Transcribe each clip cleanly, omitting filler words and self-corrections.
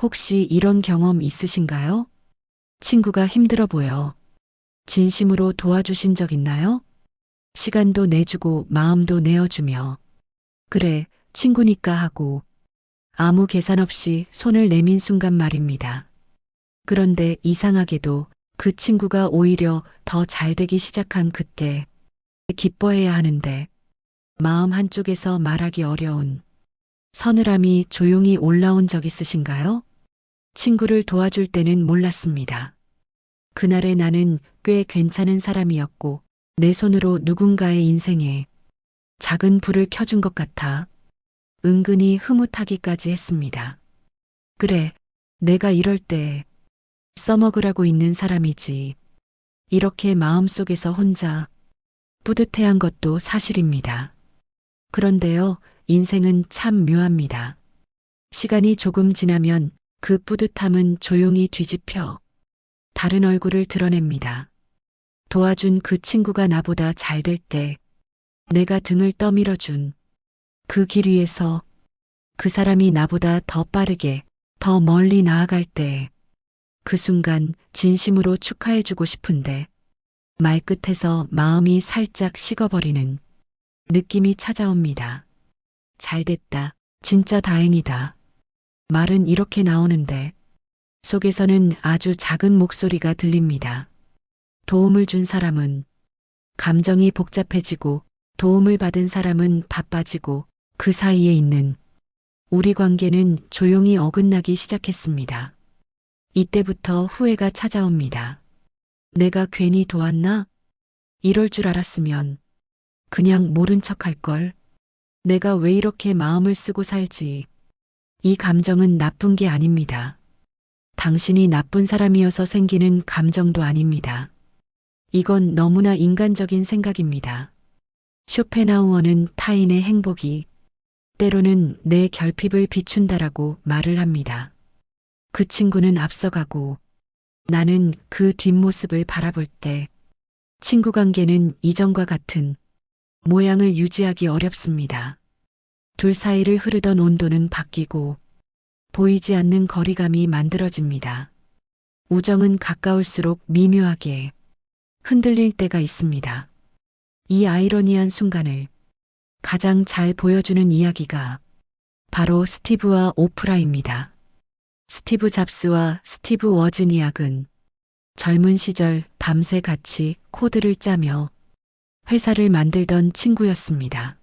혹시 이런 경험 있으신가요? 친구가 힘들어 보여. 진심으로 도와주신 적 있나요? 시간도 내주고 마음도 내어주며. 그래, 친구니까 하고 아무 계산 없이 손을 내민 순간 말입니다. 그런데 이상하게도 그 친구가 오히려 더 잘되기 시작한 그때 기뻐해야 하는데 마음 한쪽에서 말하기 어려운 서늘함이 조용히 올라온 적 있으신가요? 친구를 도와줄 때는 몰랐습니다. 그날의 나는 꽤 괜찮은 사람이었고 내 손으로 누군가의 인생에 작은 불을 켜준 것 같아 은근히 흐뭇하기까지 했습니다. 그래, 내가 이럴 때 써먹으라고 있는 사람이지. 이렇게 마음속에서 혼자 뿌듯해한 것도 사실입니다. 그런데요, 인생은 참 묘합니다. 시간이 조금 지나면 그 뿌듯함은 조용히 뒤집혀 다른 얼굴을 드러냅니다. 도와준 그 친구가 나보다 잘 될 때 내가 등을 떠밀어준 그 길 위에서 그 사람이 나보다 더 빠르게 더 멀리 나아갈 때 그 순간 진심으로 축하해주고 싶은데 말끝에서 마음이 살짝 식어버리는 느낌이 찾아옵니다. 잘됐다. 진짜 다행이다. 말은 이렇게 나오는데 속에서는 아주 작은 목소리가 들립니다. 도움을 준 사람은 감정이 복잡해지고 도움을 받은 사람은 바빠지고 그 사이에 있는 우리 관계는 조용히 어긋나기 시작했습니다. 이때부터 후회가 찾아옵니다. 내가 괜히 도왔나? 이럴 줄 알았으면 그냥 모른 척 할걸. 내가 왜 이렇게 마음을 쓰고 살지? 이 감정은 나쁜 게 아닙니다. 당신이 나쁜 사람이어서 생기는 감정도 아닙니다. 이건 너무나 인간적인 생각입니다. 쇼펜하우어는 타인의 행복이 때로는 내 결핍을 비춘다라고 말을 합니다. 그 친구는 앞서가고 나는 그 뒷모습을 바라볼 때 친구 관계는 이전과 같은 모양을 유지하기 어렵습니다. 둘 사이를 흐르던 온도는 바뀌고 보이지 않는 거리감이 만들어집니다. 우정은 가까울수록 미묘하게 흔들릴 때가 있습니다. 이 아이러니한 순간을 가장 잘 보여주는 이야기가 바로 스티브와 오프라입니다. 스티브 잡스와 스티브 워즈니악은 젊은 시절 밤새 같이 코드를 짜며 회사를 만들던 친구였습니다.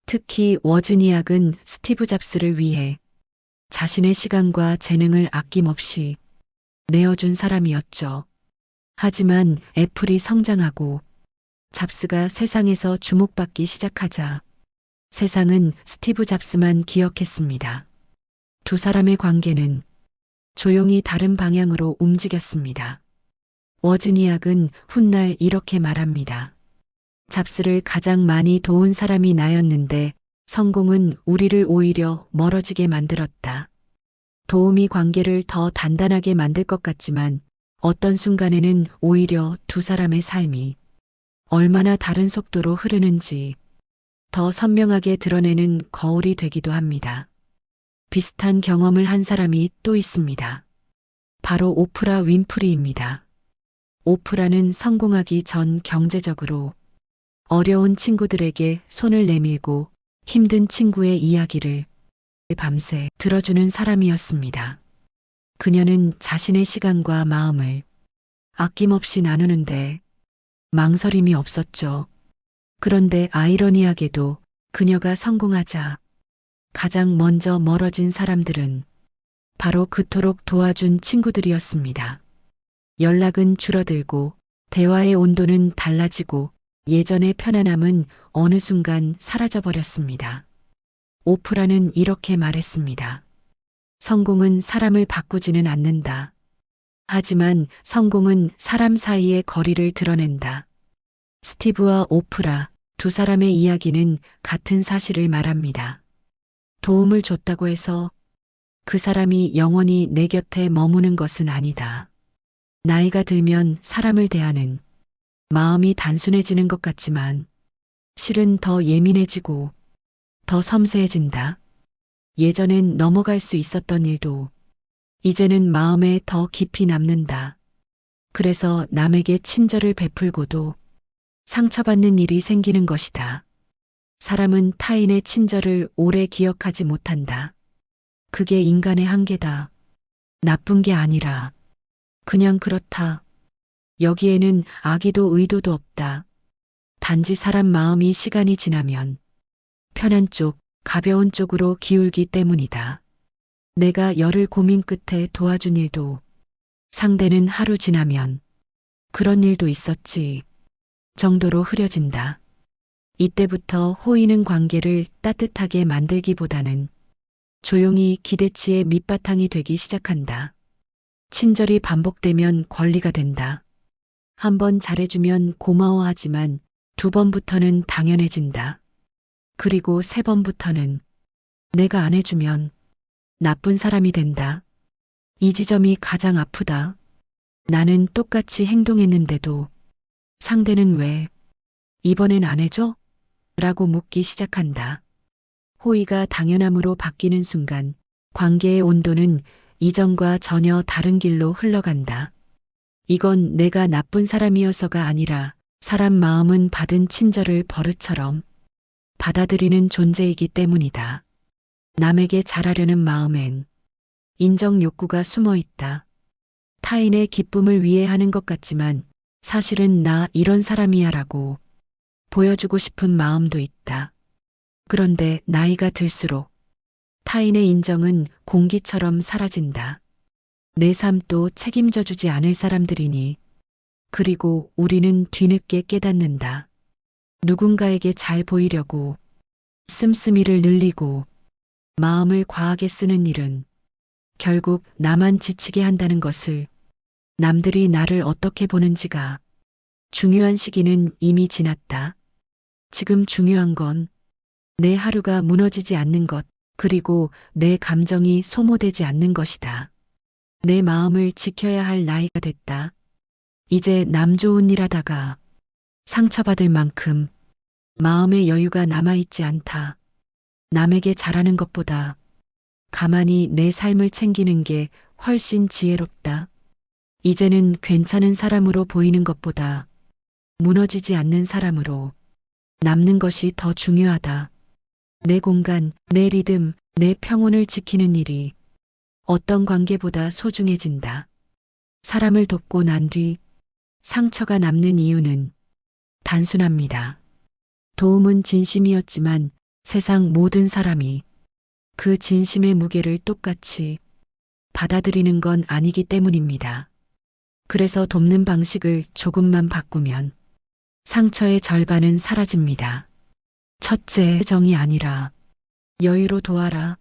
특히 워즈니악은 스티브 잡스를 위해 자신의 시간과 재능을 아낌없이 내어준 사람이었죠. 하지만 애플이 성장하고 잡스가 세상에서 주목받기 시작하자 세상은 스티브 잡스만 기억했습니다. 두 사람의 관계는 조용히 다른 방향으로 움직였습니다. 워즈니악은 훗날 이렇게 말합니다. 잡스를 가장 많이 도운 사람이 나였는데 성공은 우리를 오히려 멀어지게 만들었다. 도움이 관계를 더 단단하게 만들 것 같지만 어떤 순간에는 오히려 두 사람의 삶이 얼마나 다른 속도로 흐르는지 더 선명하게 드러내는 거울이 되기도 합니다. 비슷한 경험을 한 사람이 또 있습니다. 바로 오프라 윈프리입니다. 오프라는 성공하기 전 경제적으로 어려운 친구들에게 손을 내밀고 힘든 친구의 이야기를 밤새 들어주는 사람이었습니다. 그녀는 자신의 시간과 마음을 아낌없이 나누는데 망설임이 없었죠. 그런데 아이러니하게도 그녀가 성공하자 가장 먼저 멀어진 사람들은 바로 그토록 도와준 친구들이었습니다. 연락은 줄어들고 대화의 온도는 달라지고 예전의 편안함은 어느 순간 사라져버렸습니다. 오프라는 이렇게 말했습니다. 성공은 사람을 바꾸지는 않는다. 하지만 성공은 사람 사이의 거리를 드러낸다. 스티브와 오프라 두 사람의 이야기는 같은 사실을 말합니다. 도움을 줬다고 해서 그 사람이 영원히 내 곁에 머무는 것은 아니다. 나이가 들면 사람을 대하는 마음이 단순해지는 것 같지만 실은 더 예민해지고 더 섬세해진다. 예전엔 넘어갈 수 있었던 일도 이제는 마음에 더 깊이 남는다. 그래서 남에게 친절을 베풀고도 상처받는 일이 생기는 것이다. 사람은 타인의 친절을 오래 기억하지 못한다. 그게 인간의 한계다. 나쁜 게 아니라 그냥 그렇다. 여기에는 악의도 의도도 없다. 단지 사람 마음이 시간이 지나면 편한 쪽, 가벼운 쪽으로 기울기 때문이다. 내가 열흘 고민 끝에 도와준 일도 상대는 하루 지나면 그런 일도 있었지 정도로 흐려진다. 이때부터 호의는 관계를 따뜻하게 만들기보다는 조용히 기대치의 밑바탕이 되기 시작한다. 친절이 반복되면 권리가 된다. 한 번 잘해주면 고마워하지만 두 번부터는 당연해진다. 그리고 세 번부터는 내가 안 해주면 나쁜 사람이 된다. 이 지점이 가장 아프다. 나는 똑같이 행동했는데도 상대는 왜 이번엔 안 해줘? 라고 묻기 시작한다. 호의가 당연함으로 바뀌는 순간 관계의 온도는 이전과 전혀 다른 길로 흘러간다. 이건 내가 나쁜 사람이어서가 아니라 사람 마음은 받은 친절을 버릇처럼 받아들이는 존재이기 때문이다. 남에게 잘하려는 마음엔 인정 욕구가 숨어 있다. 타인의 기쁨을 위해 하는 것 같지만 사실은 나 이런 사람이야 라고 보여주고 싶은 마음도 있다. 그런데 나이가 들수록 타인의 인정은 공기처럼 사라진다. 내 삶도 책임져 주지 않을 사람들이니 그리고 우리는 뒤늦게 깨닫는다. 누군가에게 잘 보이려고 씀씀이를 늘리고 마음을 과하게 쓰는 일은 결국 나만 지치게 한다는 것을 남들이 나를 어떻게 보는지가 중요한 시기는 이미 지났다. 지금 중요한 건 내 하루가 무너지지 않는 것, 그리고 내 감정이 소모되지 않는 것이다. 내 마음을 지켜야 할 나이가 됐다. 이제 남 좋은 일 하다가 상처받을 만큼 마음의 여유가 남아있지 않다. 남에게 잘하는 것보다 가만히 내 삶을 챙기는 게 훨씬 지혜롭다. 이제는 괜찮은 사람으로 보이는 것보다 무너지지 않는 사람으로 남는 것이 더 중요하다. 내 공간, 내 리듬, 내 평온을 지키는 일이 어떤 관계보다 소중해진다. 사람을 돕고 난 뒤 상처가 남는 이유는 단순합니다. 도움은 진심이었지만 세상 모든 사람이 그 진심의 무게를 똑같이 받아들이는 건 아니기 때문입니다. 그래서 돕는 방식을 조금만 바꾸면 상처의 절반은 사라집니다. 첫째, 정이 아니라 여유로 도와라.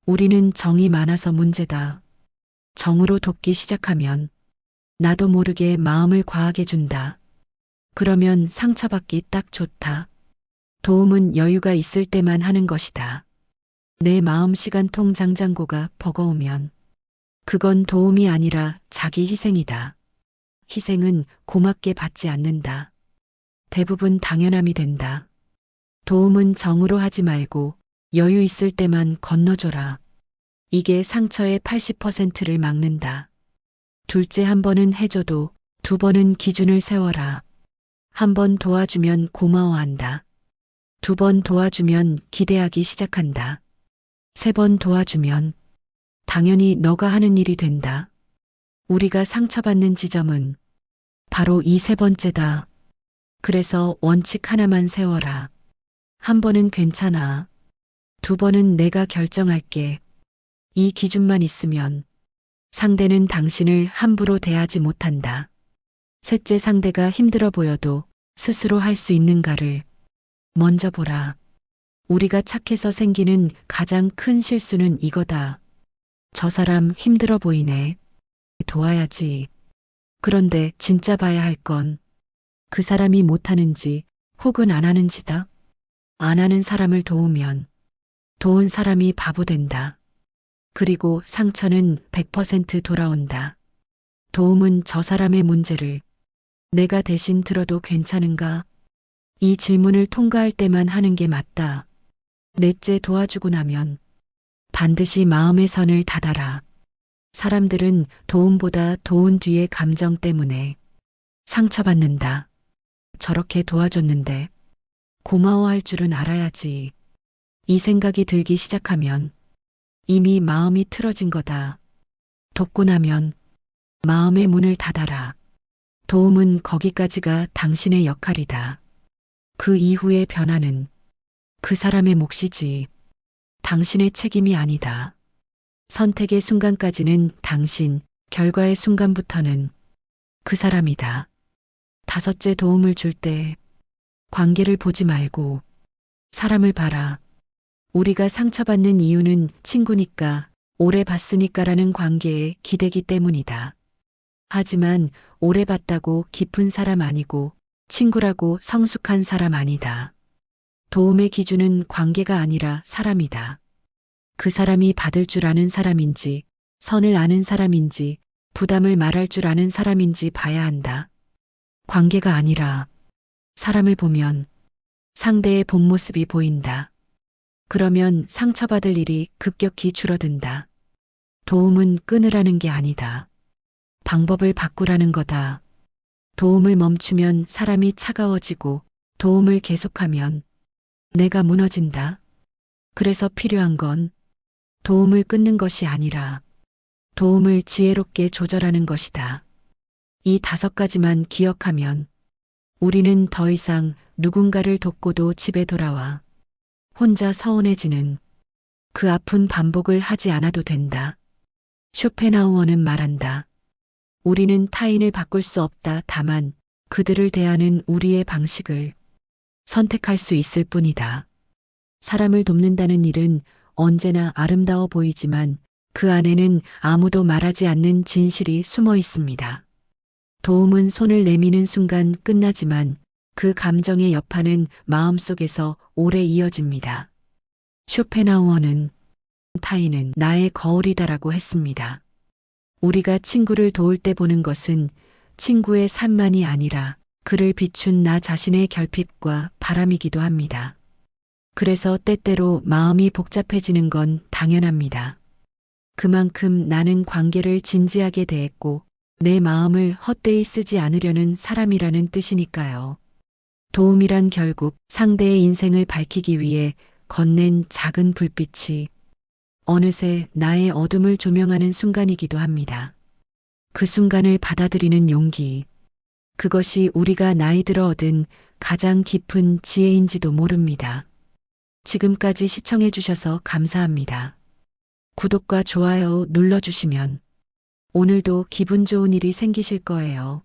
우리는 정이 많아서 문제다. 정으로 돕기 시작하면 나도 모르게 마음을 과하게 준다. 그러면 상처받기 딱 좋다. 도움은 여유가 있을 때만 하는 것이다. 내 마음 시간통 장장고가 버거우면 그건 도움이 아니라 자기 희생이다. 희생은 고맙게 받지 않는다. 대부분 당연함이 된다. 도움은 정으로 하지 말고 여유 있을 때만 건너줘라. 이게 상처의 80%를 막는다. 둘째, 한 번은 해줘도 두 번은 기준을 세워라. 한 번 도와주면 고마워한다. 두 번 도와주면 기대하기 시작한다. 세 번 도와주면 당연히 너가 하는 일이 된다. 우리가 상처받는 지점은 바로 이 세 번째다. 그래서 원칙 하나만 세워라. 한 번은 괜찮아. 두 번은 내가 결정할게. 이 기준만 있으면 상대는 당신을 함부로 대하지 못한다. 셋째, 상대가 힘들어 보여도 스스로 할 수 있는가를 먼저 보라. 우리가 착해서 생기는 가장 큰 실수는 이거다. 저 사람 힘들어 보이네. 도와야지. 그런데 진짜 봐야 할 건 그 사람이 못하는지 혹은 안 하는지다. 안 하는 사람을 도우면 도운 사람이 바보 된다. 그리고 상처는 100% 돌아온다. 도움은 저 사람의 문제를 내가 대신 들어도 괜찮은가? 이 질문을 통과할 때만 하는 게 맞다. 넷째, 도와주고 나면 반드시 마음의 선을 닫아라. 사람들은 도움보다 도운 뒤의 감정 때문에 상처받는다. 저렇게 도와줬는데 고마워할 줄은 알아야지. 이 생각이 들기 시작하면 이미 마음이 틀어진 거다. 돕고 나면 마음의 문을 닫아라. 도움은 거기까지가 당신의 역할이다. 그 이후의 변화는 그 사람의 몫이지 당신의 책임이 아니다. 선택의 순간까지는 당신, 결과의 순간부터는 그 사람이다. 다섯째, 도움을 줄 때 관계를 보지 말고 사람을 봐라. 우리가 상처받는 이유는 친구니까, 오래 봤으니까라는 관계에 기대기 때문이다. 하지만 오래 봤다고 깊은 사람 아니고 친구라고 성숙한 사람 아니다. 도움의 기준은 관계가 아니라 사람이다. 그 사람이 받을 줄 아는 사람인지, 선을 아는 사람인지, 부담을 말할 줄 아는 사람인지 봐야 한다. 관계가 아니라 사람을 보면 상대의 본 모습이 보인다. 그러면 상처받을 일이 급격히 줄어든다. 도움은 끊으라는 게 아니다. 방법을 바꾸라는 거다. 도움을 멈추면 사람이 차가워지고 도움을 계속하면 내가 무너진다. 그래서 필요한 건 도움을 끊는 것이 아니라 도움을 지혜롭게 조절하는 것이다. 이 5가지만 기억하면 우리는 더 이상 누군가를 돕고도 집에 돌아와 혼자 서운해지는 그 아픈 반복을 하지 않아도 된다. 쇼펜하우어는 말한다. 우리는 타인을 바꿀 수 없다. 다만 그들을 대하는 우리의 방식을 선택할 수 있을 뿐이다. 사람을 돕는다는 일은 언제나 아름다워 보이지만 그 안에는 아무도 말하지 않는 진실이 숨어 있습니다. 도움은 손을 내미는 순간 끝나지만 그 감정의 여파는 마음속에서 오래 이어집니다. 쇼펜하우어는 타인은 나의 거울이다라고 했습니다. 우리가 친구를 도울 때 보는 것은 친구의 삶만이 아니라 그를 비춘 나 자신의 결핍과 바람이기도 합니다. 그래서 때때로 마음이 복잡해지는 건 당연합니다. 그만큼 나는 관계를 진지하게 대했고 내 마음을 헛되이 쓰지 않으려는 사람이라는 뜻이니까요. 도움이란 결국 상대의 인생을 밝히기 위해 건넨 작은 불빛이 어느새 나의 어둠을 조명하는 순간이기도 합니다. 그 순간을 받아들이는 용기, 그것이 우리가 나이 들어 얻은 가장 깊은 지혜인지도 모릅니다. 지금까지 시청해 주셔서 감사합니다. 구독과 좋아요 눌러주시면 오늘도 기분 좋은 일이 생기실 거예요.